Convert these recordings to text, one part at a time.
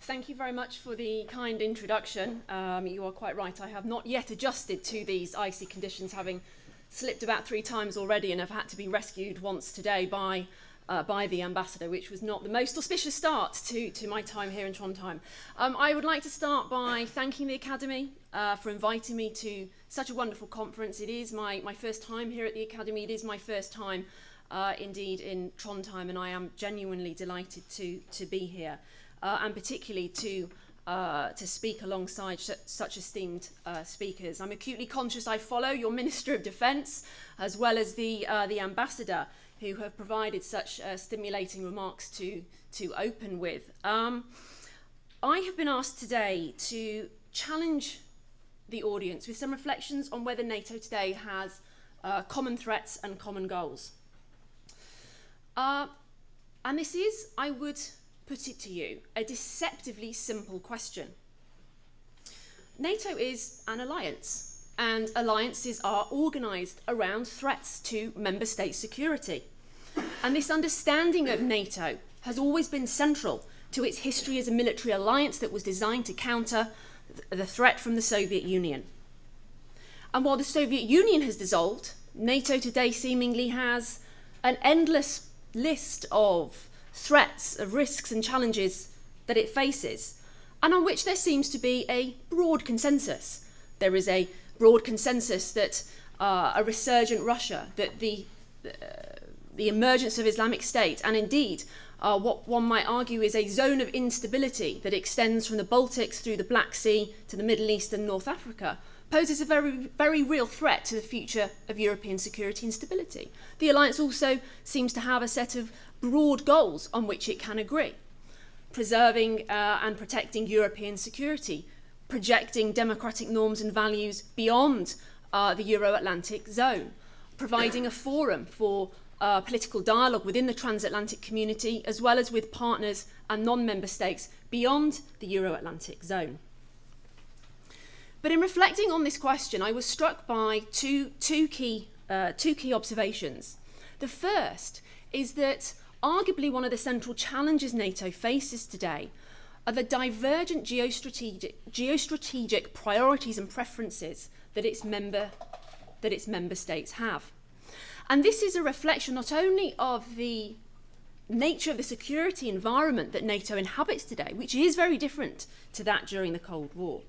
Thank you very much for the kind introduction. You are quite right. I have not yet adjusted to these icy conditions, having slipped about 3 times already and have had to be rescued once today by the ambassador, which was not the most auspicious start to my time here in Trondheim. I would like to start by thanking the Academy for inviting me to such a wonderful conference. It is my first time here at the Academy. It is my first time indeed in Trondheim, and I am genuinely delighted to be here. And particularly to speak alongside such esteemed speakers. I'm acutely conscious I follow your Minister of Defence as well as the Ambassador, who have provided such stimulating remarks to open with. I have been asked today to challenge the audience with some reflections on whether NATO today has common threats and common goals. And this is, I would put it to you, a deceptively simple question. NATO is an alliance, and alliances are organised around threats to member state security. And this understanding of NATO has always been central to its history as a military alliance that was designed to counter the threat from the Soviet Union. And while the Soviet Union has dissolved, NATO today seemingly has an endless list of threats, of risks and challenges that it faces, and on which there seems to be a broad consensus. There is a broad consensus that a resurgent Russia, that the emergence of Islamic State, and indeed what one might argue is a zone of instability that extends from the Baltics through the Black Sea to the Middle East and North Africa, poses a very, very real threat to the future of European security and stability. The alliance also seems to have a set of broad goals on which it can agree: preserving and protecting European security, projecting democratic norms and values beyond the Euro-Atlantic zone, providing a forum for political dialogue within the transatlantic community, as well as with partners and non-member states beyond the Euro-Atlantic zone. But in reflecting on this question, I was struck by two key observations. The first is that arguably one of the central challenges NATO faces today are the divergent geostrategic priorities and preferences that its member states have. And this is a reflection not only of the nature of the security environment that NATO inhabits today, which is very different to that during the Cold War.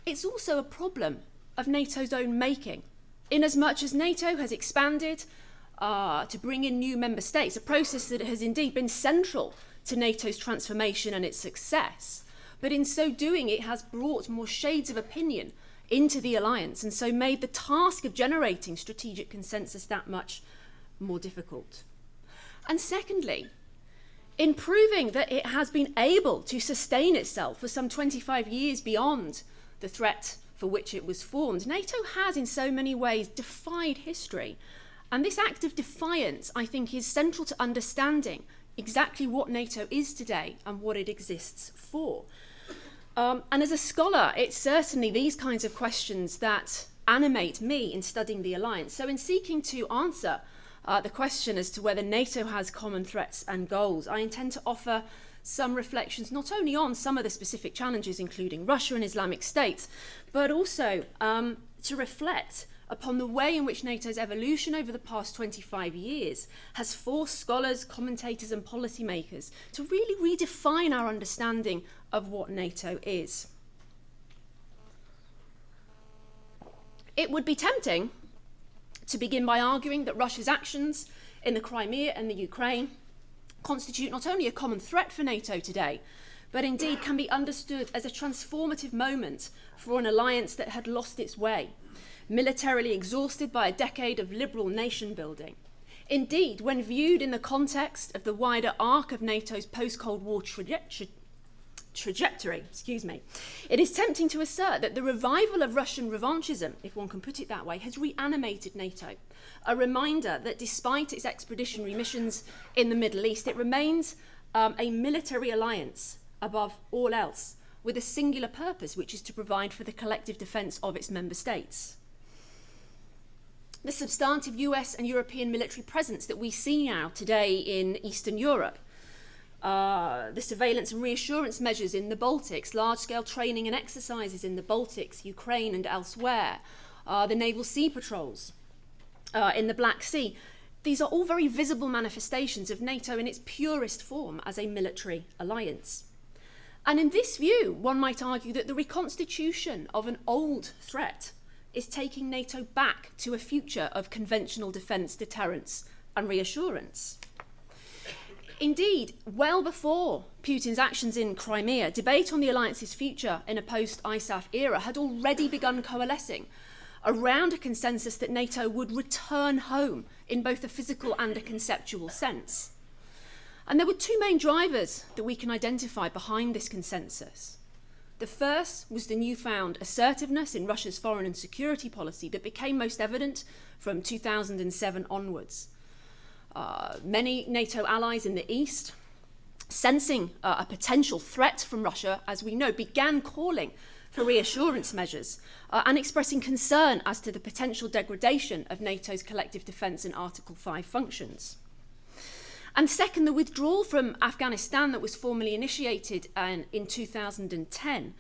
It's also a problem of NATO's own making, inasmuch as NATO has expanded to bring in new member states, a process that has indeed been central to NATO's transformation and its success. But in so doing, it has brought more shades of opinion into the alliance, and so made the task of generating strategic consensus that much more difficult. And secondly, in proving that it has been able to sustain itself for some 25 years beyond the threat for which it was formed, NATO has in so many ways defied history. And this act of defiance, I think, is central to understanding exactly what NATO is today and what it exists for. And as a scholar, it's certainly these kinds of questions that animate me in studying the alliance. So in seeking to answer the question as to whether NATO has common threats and goals, I intend to offer some reflections not only on some of the specific challenges, including Russia and Islamic State, but also to reflect upon the way in which NATO's evolution over the past 25 years has forced scholars, commentators and policymakers to really redefine our understanding of what NATO is. It would be tempting to begin by arguing that Russia's actions in the Crimea and the Ukraine constitute not only a common threat for NATO today, but indeed can be understood as a transformative moment for an alliance that had lost its way, militarily exhausted by a decade of liberal nation building. Indeed, when viewed in the context of the wider arc of NATO's post-Cold War trajectory, it is tempting to assert that the revival of Russian revanchism, if one can put it that way, has reanimated NATO. A reminder that despite its expeditionary missions in the Middle East, it remains a military alliance above all else, with a singular purpose, which is to provide for the collective defence of its member states. The substantive US and European military presence that we see now today in Eastern Europe the surveillance and reassurance measures in the Baltics, large-scale training and exercises in the Baltics, Ukraine and elsewhere, the naval sea patrols in the Black Sea. These are all very visible manifestations of NATO in its purest form as a military alliance. And in this view, one might argue that the reconstitution of an old threat is taking NATO back to a future of conventional defence, deterrence and reassurance. Indeed, well before Putin's actions in Crimea, debate on the alliance's future in a post-ISAF era had already begun coalescing around a consensus that NATO would return home in both a physical and a conceptual sense. And there were two main drivers that we can identify behind this consensus. The first was the newfound assertiveness in Russia's foreign and security policy that became most evident from 2007 onwards. Many NATO allies in the East, sensing a potential threat from Russia, as we know, began calling for reassurance measures and expressing concern as to the potential degradation of NATO's collective defence and Article 5 functions. And second, the withdrawal from Afghanistan that was formally initiated in 2010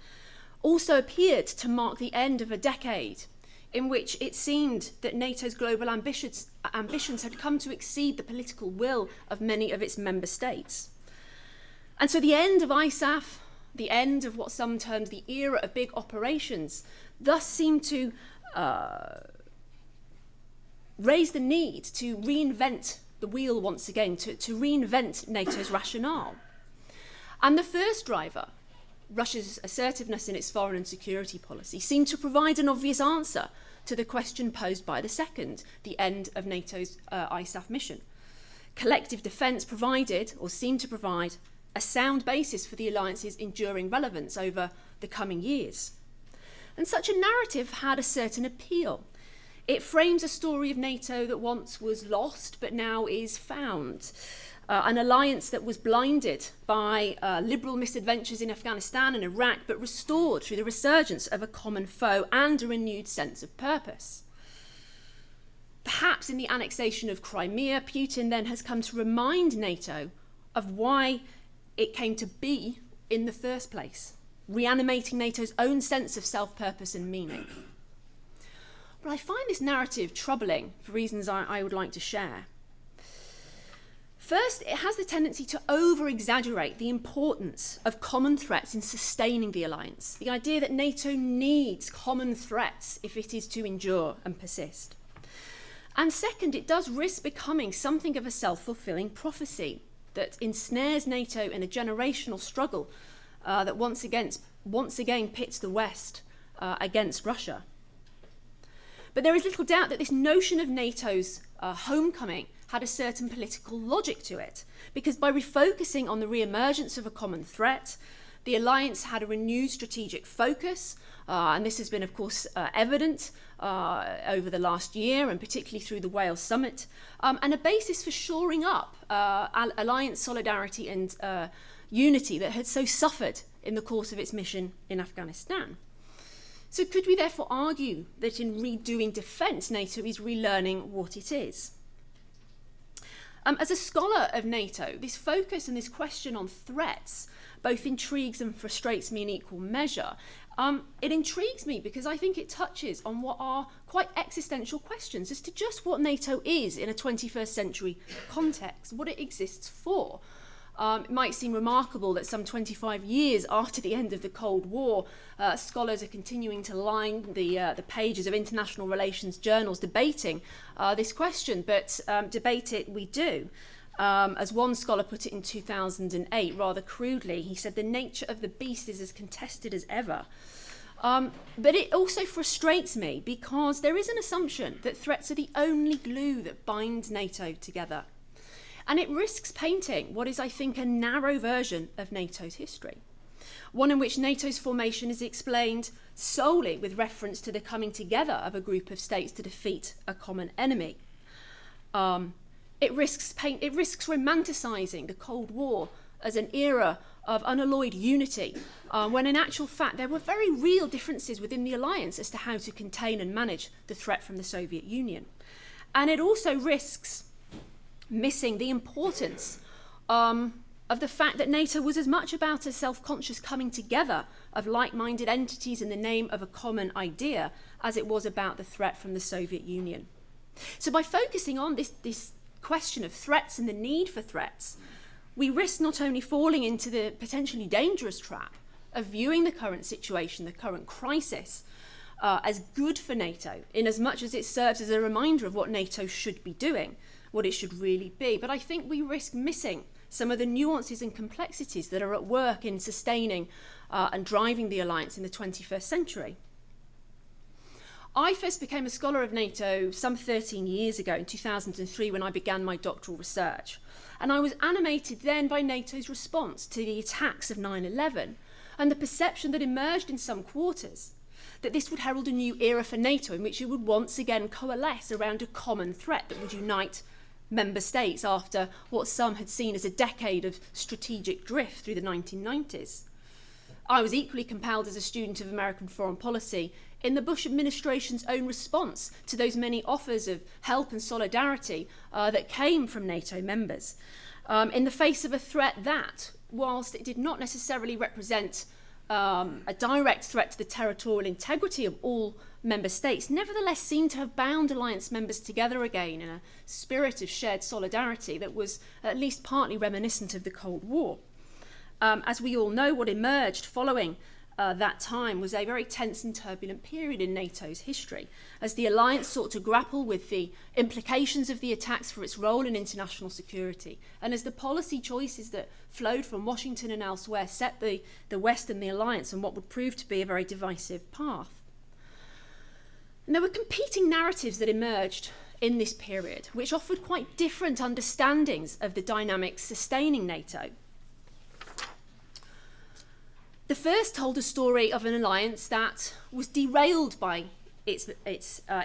also appeared to mark the end of a decade in which it seemed that NATO's global ambitions had come to exceed the political will of many of its member states. And so the end of ISAF, the end of what some termed the era of big operations, thus seemed to raise the need to reinvent the wheel once again, to reinvent NATO's rationale. And the first driver, Russia's assertiveness in its foreign and security policy, seemed to provide an obvious answer to the question posed by the second, the end of NATO's ISAF mission. Collective defence provided, or seemed to provide, a sound basis for the alliance's enduring relevance over the coming years. And such a narrative had a certain appeal. It frames a story of NATO that once was lost but now is found. An alliance that was blinded by liberal misadventures in Afghanistan and Iraq, but restored through the resurgence of a common foe and a renewed sense of purpose. Perhaps in the annexation of Crimea, Putin then has come to remind NATO of why it came to be in the first place, reanimating NATO's own sense of self-purpose and meaning. But I find this narrative troubling for reasons I would like to share. First, it has the tendency to over-exaggerate the importance of common threats in sustaining the alliance, the idea that NATO needs common threats if it is to endure and persist. And second, it does risk becoming something of a self-fulfilling prophecy that ensnares NATO in a generational struggle that once again pits the West against Russia. But there is little doubt that this notion of NATO's homecoming had a certain political logic to it, because by refocusing on the re-emergence of a common threat, the alliance had a renewed strategic focus, and this has been, of course, evident over the last year, and particularly through the Wales summit, and a basis for shoring up alliance solidarity and unity that had so suffered in the course of its mission in Afghanistan. So could we therefore argue that in redoing defence, NATO is relearning what it is? As a scholar of NATO, this focus and this question on threats both intrigues and frustrates me in equal measure. It intrigues me because I think it touches on what are quite existential questions as to just what NATO is in a 21st century context, what it exists for. It might seem remarkable that some 25 years after the end of the Cold War, scholars are continuing to line the pages of international relations journals debating this question, but debate it we do. As one scholar put it in 2008, rather crudely, he said, "The nature of the beast is as contested as ever." But it also frustrates me because there is an assumption that threats are the only glue that binds NATO together. And it risks painting what is, I think, a narrow version of NATO's history, one in which NATO's formation is explained solely with reference to the coming together of a group of states to defeat a common enemy. It risks romanticising the Cold War as an era of unalloyed unity, when in actual fact there were very real differences within the alliance as to how to contain and manage the threat from the Soviet Union. And it also risks missing the importance of the fact that NATO was as much about a self-conscious coming together of like-minded entities in the name of a common idea as it was about the threat from the Soviet Union. So by focusing on this question of threats and the need for threats, we risk not only falling into the potentially dangerous trap of viewing the current situation, the current crisis, as good for NATO, in as much as it serves as a reminder of what NATO should be doing, what it should really be. But I think we risk missing some of the nuances and complexities that are at work in sustaining and driving the alliance in the 21st century. I first became a scholar of NATO some 13 years ago, in 2003, when I began my doctoral research. And I was animated then by NATO's response to the attacks of 9/11 and the perception that emerged in some quarters that this would herald a new era for NATO in which it would once again coalesce around a common threat that would unite member states after what some had seen as a decade of strategic drift through the 1990s. I was equally compelled as a student of American foreign policy in the Bush administration's own response to those many offers of help and solidarity that came from NATO members, in the face of a threat that, whilst it did not necessarily represent a direct threat to the territorial integrity of all member states, nevertheless seemed to have bound alliance members together again in a spirit of shared solidarity that was at least partly reminiscent of the Cold War. As we all know, what emerged following that time was a very tense and turbulent period in NATO's history, as the alliance sought to grapple with the implications of the attacks for its role in international security, and as the policy choices that flowed from Washington and elsewhere set the West and the alliance on what would prove to be a very divisive path. And there were competing narratives that emerged in this period, which offered quite different understandings of the dynamics sustaining NATO. The first told a story of an alliance that was derailed by its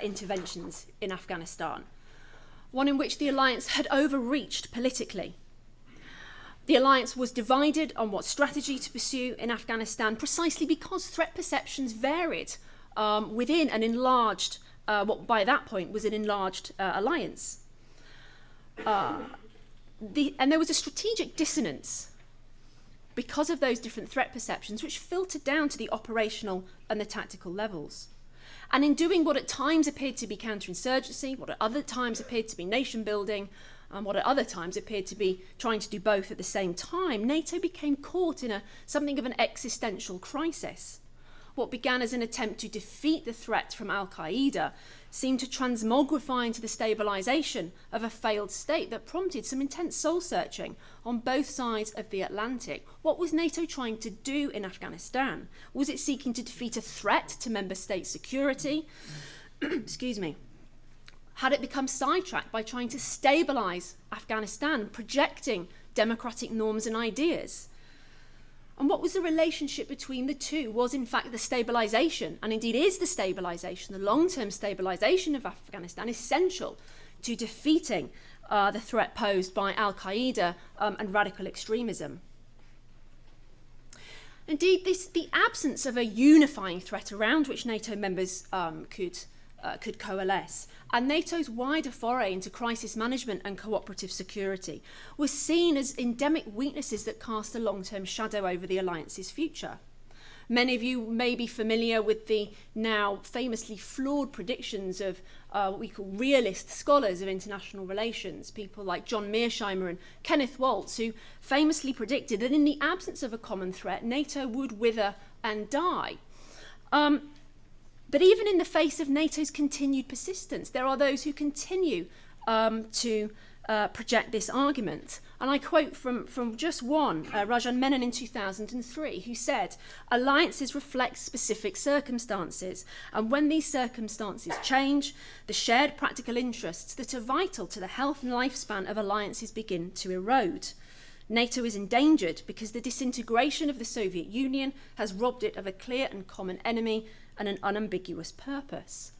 interventions in Afghanistan, one in which the alliance had overreached politically. The alliance was divided on what strategy to pursue in Afghanistan precisely because threat perceptions varied within an enlarged, what by that point was an enlarged alliance. And there was a strategic dissonance because of those different threat perceptions, which filtered down to the operational and the tactical levels. And in doing what at times appeared to be counterinsurgency, what at other times appeared to be nation building, and what at other times appeared to be trying to do both at the same time, NATO became caught in something of an existential crisis. What began as an attempt to defeat the threat from Al-Qaeda seemed to transmogrify into the stabilisation of a failed state that prompted some intense soul-searching on both sides of the Atlantic. What was NATO trying to do in Afghanistan? Was it seeking to defeat a threat to member state security? Excuse me. Had it become sidetracked by trying to stabilise Afghanistan, projecting democratic norms and ideas? And what was the relationship between the two? Was in fact the stabilisation, and indeed is the stabilisation, the long-term stabilisation of Afghanistan, essential to defeating the threat posed by Al-Qaeda and radical extremism? Indeed, the absence of a unifying threat around which NATO members could coalesce, and NATO's wider foray into crisis management and cooperative security was seen as endemic weaknesses that cast a long-term shadow over the alliance's future. Many of you may be familiar with the now famously flawed predictions of what we call realist scholars of international relations, people like John Mearsheimer and Kenneth Waltz, who famously predicted that in the absence of a common threat, NATO would wither and die. But even in the face of NATO's continued persistence, there are those who continue to project this argument. And I quote from just one, Rajan Menon in 2003, who said, "Alliances reflect specific circumstances, and when these circumstances change, the shared practical interests that are vital to the health and lifespan of alliances begin to erode. NATO is endangered because the disintegration of the Soviet Union has robbed it of a clear and common enemy and an unambiguous purpose."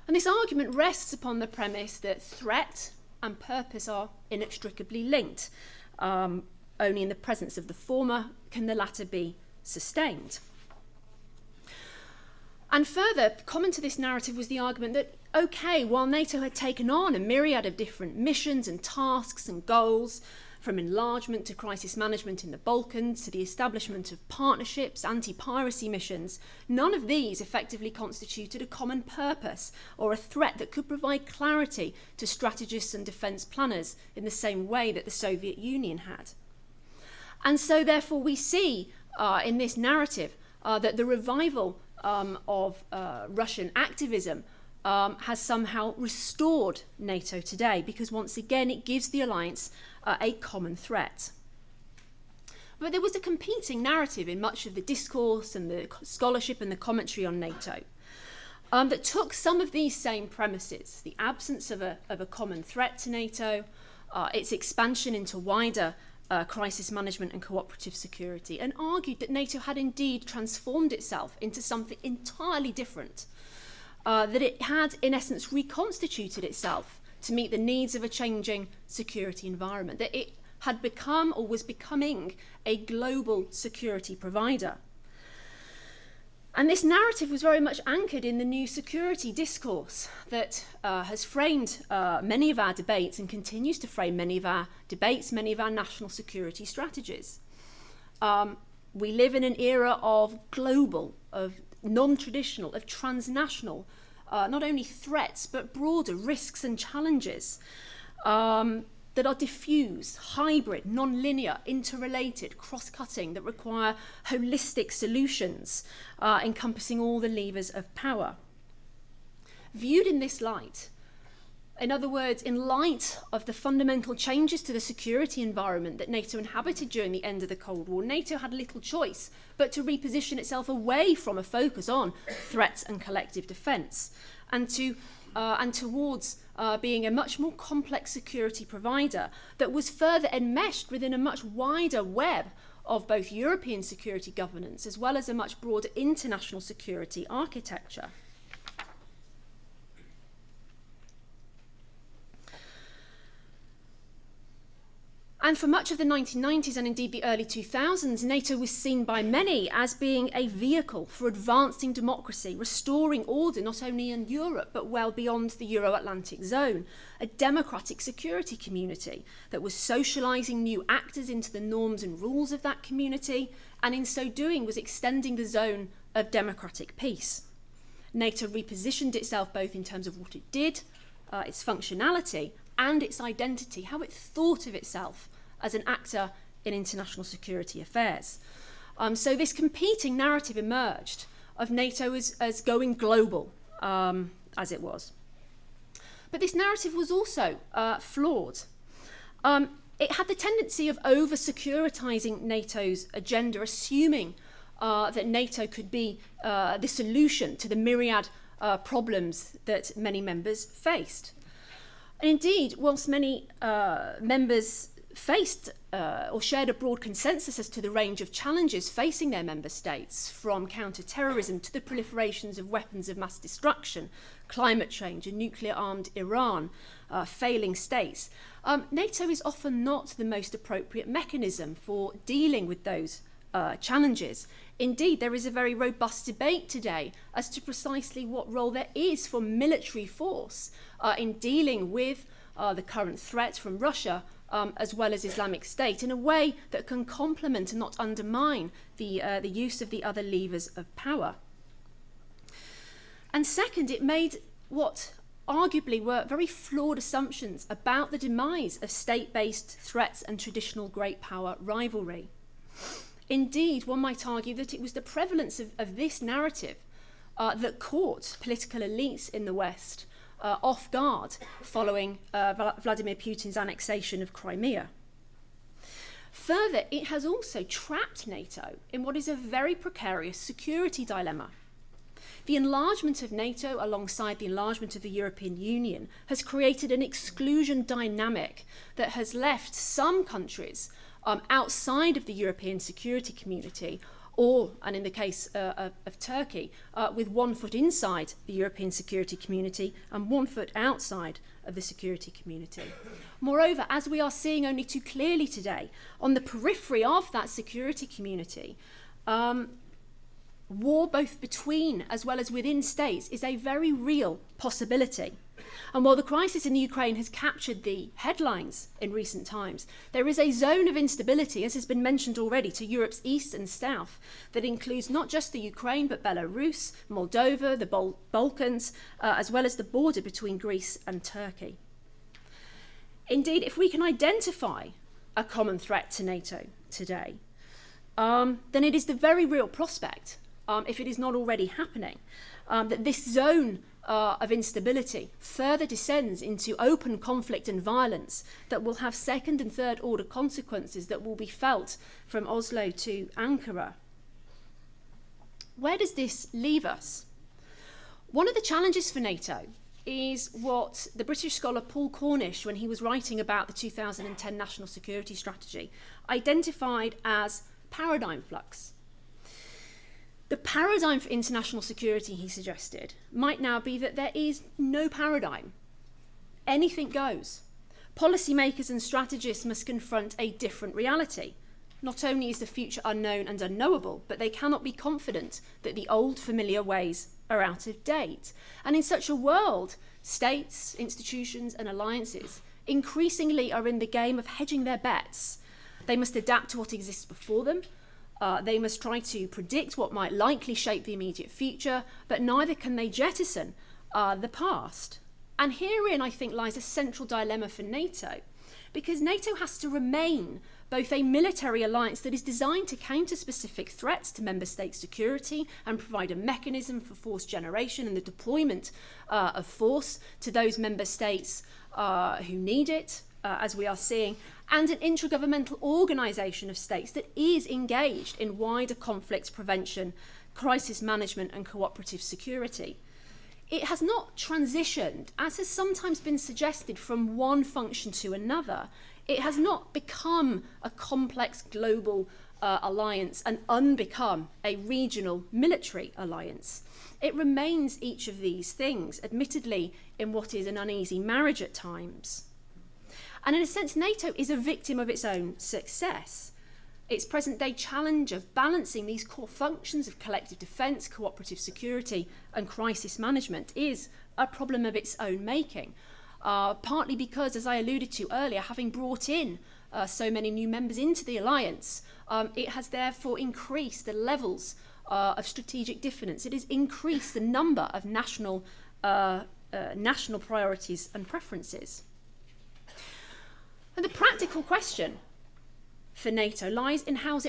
And this argument rests upon the premise that threat and purpose are inextricably linked. Only in the presence of the former can the latter be sustained. And further, common to this narrative was the argument that, okay, while NATO had taken on a myriad of different missions and tasks and goals, from enlargement to crisis management in the Balkans to the establishment of partnerships, anti-piracy missions, none of these effectively constituted a common purpose or a threat that could provide clarity to strategists and defence planners in the same way that the Soviet Union had. And so therefore we see in this narrative that the revival of Russian activism has somehow restored NATO today, because once again it gives the alliance a common threat. But there was a competing narrative in much of the discourse and the scholarship and the commentary on NATO that took some of these same premises, the absence of a common threat to NATO, its expansion into wider crisis management and cooperative security, and argued that NATO had indeed transformed itself into something entirely different, that it had in essence reconstituted itself to meet the needs of a changing security environment, that it had become or was becoming a global security provider. And this narrative was very much anchored in the new security discourse that has framed many of our debates and continues to frame many of our debates, many of our national security strategies. We live in an era of global, of non-traditional, of transnational, not only threats, but broader risks and challenges that are diffuse, hybrid, non-linear, interrelated, cross-cutting, that require holistic solutions encompassing all the levers of power. Viewed in this light, in other words, in light of the fundamental changes to the security environment that NATO inhabited during the end of the Cold War, NATO had little choice but to reposition itself away from a focus on threats and collective defence and towards being a much more complex security provider that was further enmeshed within a much wider web of both European security governance as well as a much broader international security architecture. And for much of the 1990s and indeed the early 2000s, NATO was seen by many as being a vehicle for advancing democracy, restoring order not only in Europe but well beyond the Euro-Atlantic zone, a democratic security community that was socialising new actors into the norms and rules of that community, and in so doing was extending the zone of democratic peace. NATO repositioned itself both in terms of what it did, its functionality, and its identity, how it thought of itself as an actor in international security affairs. So this competing narrative emerged of NATO as going global, as it was. But this narrative was also flawed. It had the tendency of over-securitizing NATO's agenda, assuming that NATO could be the solution to the myriad problems that many members faced. And indeed, whilst many members faced or shared a broad consensus as to the range of challenges facing their member states, from counter-terrorism to the proliferations of weapons of mass destruction, climate change, a nuclear-armed Iran, failing states, NATO is often not the most appropriate mechanism for dealing with those challenges. Indeed, there is a very robust debate today as to precisely what role there is for military force in dealing with the current threat from Russia as well as Islamic State in a way that can complement and not undermine the use of the other levers of power. And second, it made what arguably were very flawed assumptions about the demise of state-based threats and traditional great power rivalry. Indeed, one might argue that it was the prevalence of this narrative that caught political elites in the West off guard following Vladimir Putin's annexation of Crimea. Further, it has also trapped NATO in what is a very precarious security dilemma. The enlargement of NATO alongside the enlargement of the European Union has created an exclusion dynamic that has left some countries outside of the European security community, or, and in the case of Turkey, with 1 foot inside the European security community and 1 foot outside of the security community. Moreover, as we are seeing only too clearly today, on the periphery of that security community, war both between as well as within states is a very real possibility. And while the crisis in Ukraine has captured the headlines in recent times, there is a zone of instability, as has been mentioned already, to Europe's east and south that includes not just the Ukraine, but Belarus, Moldova, the Balkans, as well as the border between Greece and Turkey. Indeed, if we can identify a common threat to NATO today, then it is the very real prospect, if it is not already happening, that this zone of instability further descends into open conflict and violence that will have second and third order consequences that will be felt from Oslo to Ankara. Where does this leave us? One of the challenges for NATO is what the British scholar Paul Cornish, when he was writing about the 2010 National Security Strategy, identified as paradigm flux. The paradigm for international security, he suggested, might now be that there is no paradigm. Anything goes. Policymakers and strategists must confront a different reality. Not only is the future unknown and unknowable, but they cannot be confident that the old familiar ways are out of date. And in such a world, states, institutions and alliances increasingly are in the game of hedging their bets. They must adapt to what exists before them. They must try to predict what might likely shape the immediate future, but neither can they jettison the past. And herein, I think, lies a central dilemma for NATO, because NATO has to remain both a military alliance that is designed to counter specific threats to member states' security and provide a mechanism for force generation and the deployment of force to those member states who need it, as we are seeing, and an intragovernmental organisation of states that is engaged in wider conflict prevention, crisis management and cooperative security. It has not transitioned, as has sometimes been suggested, from one function to another. It has not become a complex global alliance and unbecome a regional military alliance. It remains each of these things, admittedly in what is an uneasy marriage at times. And in a sense, NATO is a victim of its own success. Its present-day challenge of balancing these core functions of collective defence, cooperative security and crisis management is a problem of its own making, partly because, as I alluded to earlier, having brought in so many new members into the alliance, it has therefore increased the levels of strategic difference. It has increased the number of national priorities and preferences. And the practical question for NATO lies in how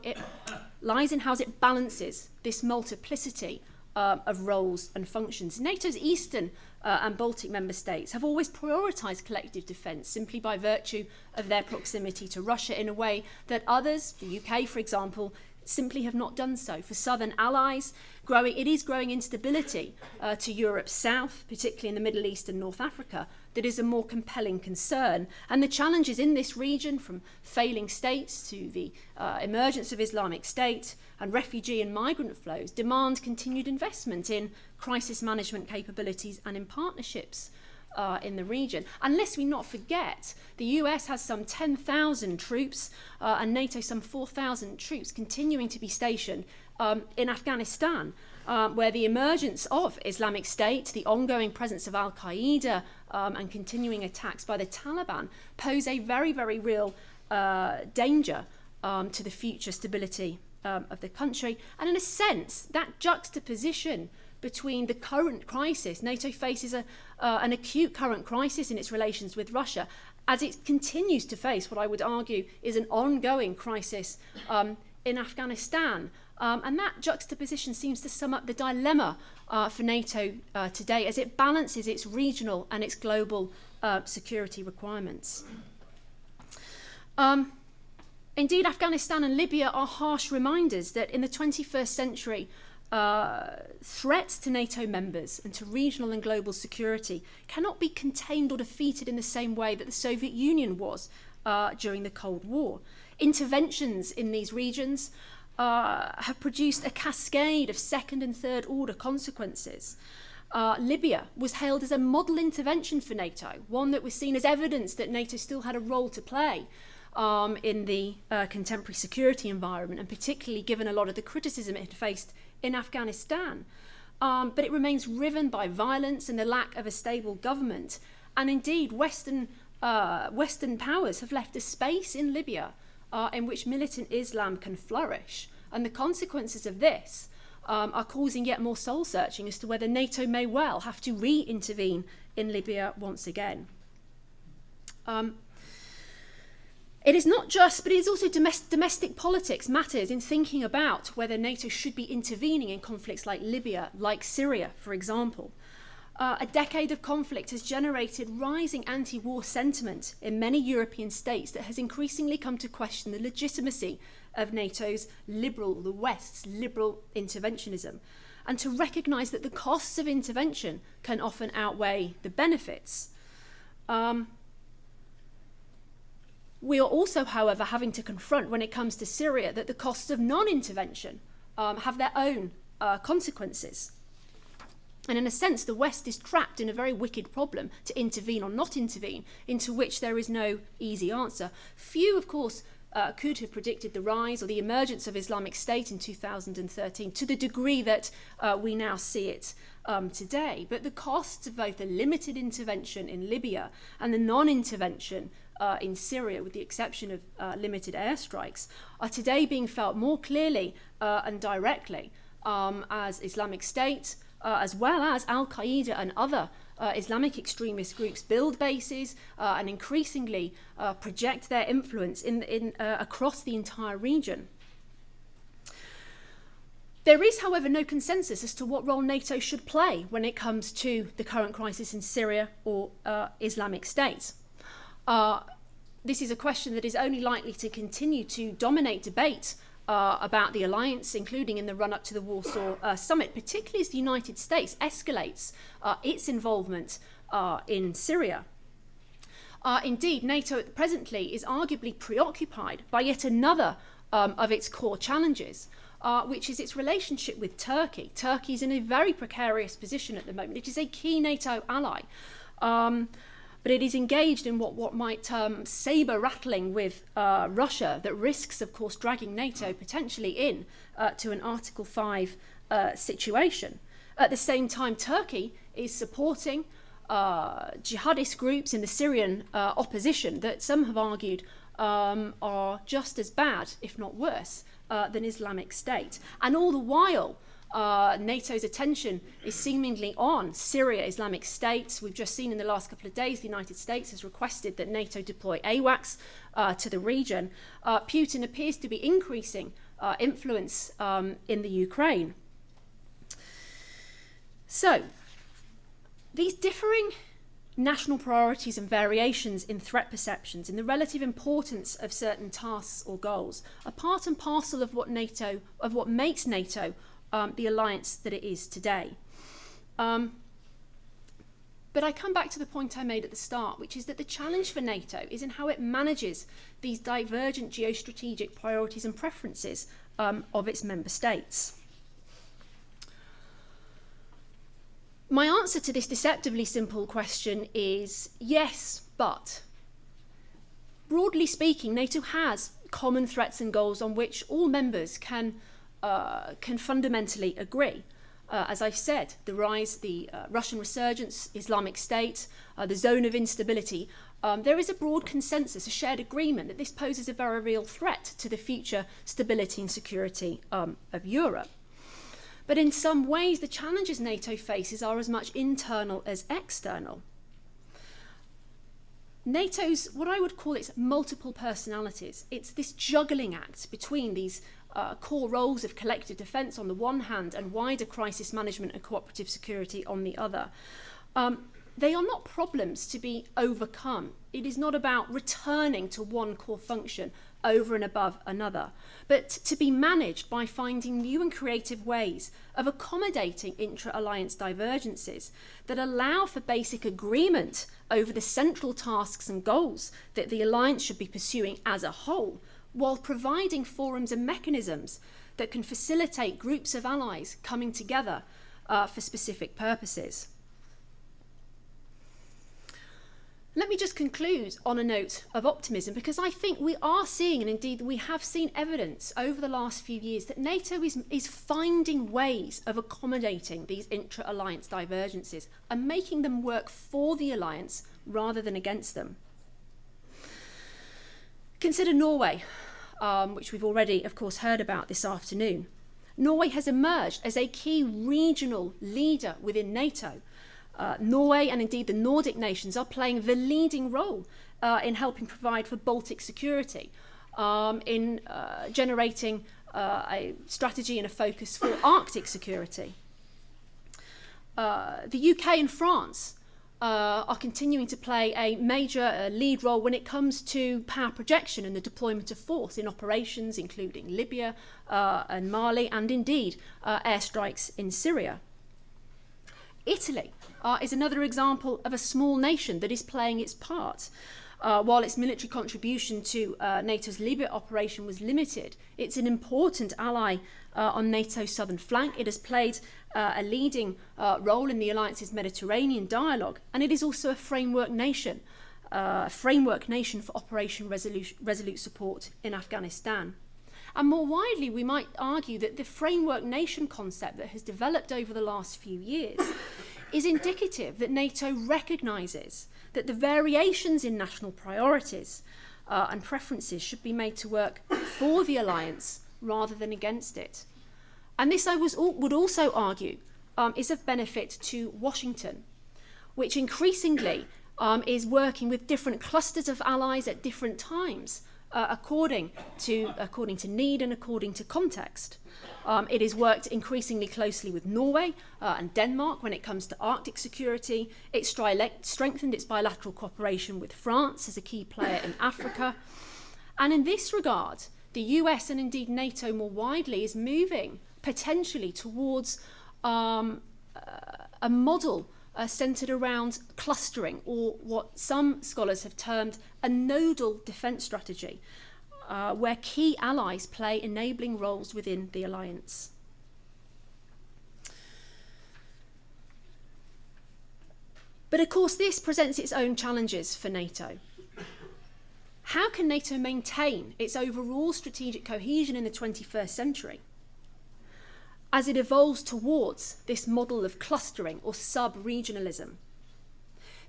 it balances this multiplicity of roles and functions. NATO's Eastern and Baltic member states have always prioritised collective defence simply by virtue of their proximity to Russia in a way that others, the UK for example, simply have not done so. For southern allies, it is growing instability to Europe's south, particularly in the Middle East and North Africa, that is a more compelling concern. And the challenges in this region, from failing states to the emergence of Islamic State and refugee and migrant flows, demand continued investment in crisis management capabilities and in partnerships in the region. And lest we not forget, the US has some 10,000 troops and NATO some 4,000 troops continuing to be stationed in Afghanistan, where the emergence of Islamic State, the ongoing presence of Al-Qaeda and continuing attacks by the Taliban pose a very, very real danger to the future stability of the country. And in a sense, that juxtaposition between the current crisis, NATO faces an acute current crisis in its relations with Russia, as it continues to face what I would argue is an ongoing crisis in Afghanistan. And that juxtaposition seems to sum up the dilemma for NATO today as it balances its regional and its global security requirements. Indeed, Afghanistan and Libya are harsh reminders that in the 21st century, threats to NATO members and to regional and global security cannot be contained or defeated in the same way that the Soviet Union was during the Cold War. Interventions in these regions have produced a cascade of second and third order consequences. Libya was hailed as a model intervention for NATO, one that was seen as evidence that NATO still had a role to play in the contemporary security environment, and particularly given a lot of the criticism it had faced in Afghanistan. but it remains riven by violence and the lack of a stable government. And indeed, Western powers have left a space in Libya in which militant Islam can flourish. And the consequences of this are causing yet more soul searching as to whether NATO may well have to re-intervene in Libya once again. It is not just, but it is also domestic politics matters in thinking about whether NATO should be intervening in conflicts like Libya, like Syria, for example. A decade of conflict has generated rising anti-war sentiment in many European states that has increasingly come to question the legitimacy of NATO's the West's liberal interventionism, and to recognise that the costs of intervention can often outweigh the benefits. We are also, however, having to confront, when it comes to Syria, that the costs of non-intervention have their own consequences. And in a sense, the West is trapped in a very wicked problem to intervene or not intervene, into which there is no easy answer. Few, of course, could have predicted the rise or the emergence of Islamic State in 2013 to the degree that we now see it today. But the costs of both the limited intervention in Libya and the non-intervention in Syria, with the exception of limited airstrikes, are today being felt more clearly and directly as Islamic State, as well as Al-Qaeda and other Islamic extremist groups build bases and increasingly project their influence across the entire region. There is, however, no consensus as to what role NATO should play when it comes to the current crisis in Syria or Islamic State. This is a question that is only likely to continue to dominate debate about the alliance, including in the run-up to the Warsaw Summit, particularly as the United States escalates its involvement in Syria. Indeed, NATO presently is arguably preoccupied by yet another of its core challenges, which is its relationship with Turkey. Turkey is in a very precarious position at the moment. It is a key NATO ally, but it is engaged in what might sabre rattling with Russia that risks, of course, dragging NATO potentially in to an Article 5 situation. At the same time, Turkey is supporting jihadist groups in the Syrian opposition that some have argued are just as bad, if not worse, than Islamic State. And all the while, NATO's attention is seemingly on Syria, Islamic State. We've just seen in the last couple of days the United States has requested that NATO deploy AWACS to the region. Putin appears to be increasing influence in the Ukraine. So, these differing national priorities and variations in threat perceptions, in the relative importance of certain tasks or goals, are part and parcel of what makes NATO the alliance that it is today. But I come back to the point I made at the start, which is that the challenge for NATO is in how it manages these divergent geostrategic priorities and preferences of its member states. My answer to this deceptively simple question is yes, but. Broadly speaking, NATO has common threats and goals on which all members can fundamentally agree. As I've said, the Russian resurgence, Islamic State, the zone of instability, there is a broad consensus, a shared agreement that this poses a very real threat to the future stability and security of Europe. But in some ways, the challenges NATO faces are as much internal as external. NATO's, what I would call its multiple personalities, it's this juggling act between these core roles of collective defence on the one hand and wider crisis management and cooperative security on the other. They are not problems to be overcome. It is not about returning to one core function over and above another, but to be managed by finding new and creative ways of accommodating intra-alliance divergences that allow for basic agreement over the central tasks and goals that the alliance should be pursuing as a whole, while providing forums and mechanisms that can facilitate groups of allies coming together for specific purposes. Let me just conclude on a note of optimism, because I think we are seeing, and indeed we have seen evidence over the last few years, that NATO is finding ways of accommodating these intra-alliance divergences and making them work for the alliance rather than against them. Consider Norway, which we've already, of course, heard about this afternoon. Norway has emerged as a key regional leader within NATO. Norway and indeed the Nordic nations are playing the leading role in helping provide for Baltic security, in generating a strategy and a focus for Arctic security. The UK and France are continuing to play a major lead role when it comes to power projection and the deployment of force in operations including Libya and Mali, and indeed airstrikes in Syria. Italy is another example of a small nation that is playing its part. While its military contribution to NATO's Libya operation was limited, it's an important ally on NATO's southern flank. It has played a leading role in the alliance's Mediterranean dialogue, and it is also a framework nation for Operation Resolute support in Afghanistan. And more widely, we might argue that the framework nation concept that has developed over the last few years is indicative that NATO recognises that the variations in national priorities and preferences should be made to work for the alliance rather than against it. And this, I would also argue, is of benefit to Washington, which increasingly is working with different clusters of allies at different times, according to need and according to context. It has worked increasingly closely with Norway and Denmark when it comes to Arctic security. It strengthened its bilateral cooperation with France as a key player in Africa. And in this regard, the US and indeed NATO more widely is moving potentially towards a model centred around clustering, or what some scholars have termed a nodal defence strategy, where key allies play enabling roles within the alliance. But of course, this presents its own challenges for NATO. How can NATO maintain its overall strategic cohesion in the 21st century as it evolves towards this model of clustering or sub-regionalism?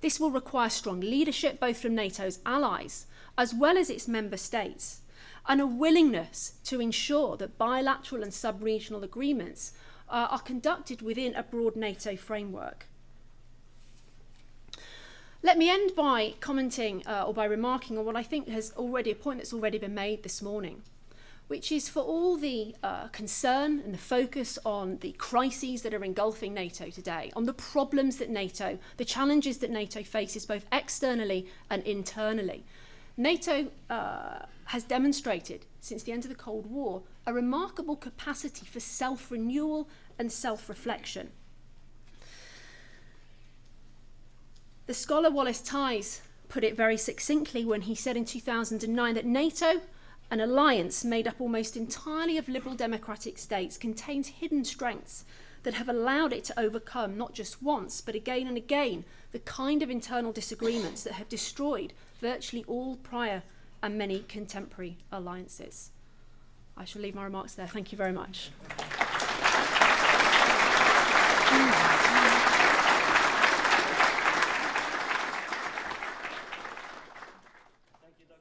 This will require strong leadership both from NATO's allies as well as its member states, and a willingness to ensure that bilateral and sub-regional agreements are conducted within a broad NATO framework. Let me end by commenting or by remarking on what I think has already a point that's already been made this morning, which is for all the concern and the focus on the crises that are engulfing NATO today, on the problems that NATO, the challenges that NATO faces both externally and internally. NATO has demonstrated since the end of the Cold War a remarkable capacity for self-renewal and self-reflection. The scholar Wallace Ties put it very succinctly when he said in 2009 that NATO, an alliance made up almost entirely of liberal democratic states, contains hidden strengths that have allowed it to overcome not just once, but again and again, the kind of internal disagreements that have destroyed virtually all prior and many contemporary alliances. I shall leave my remarks there. Thank you very much.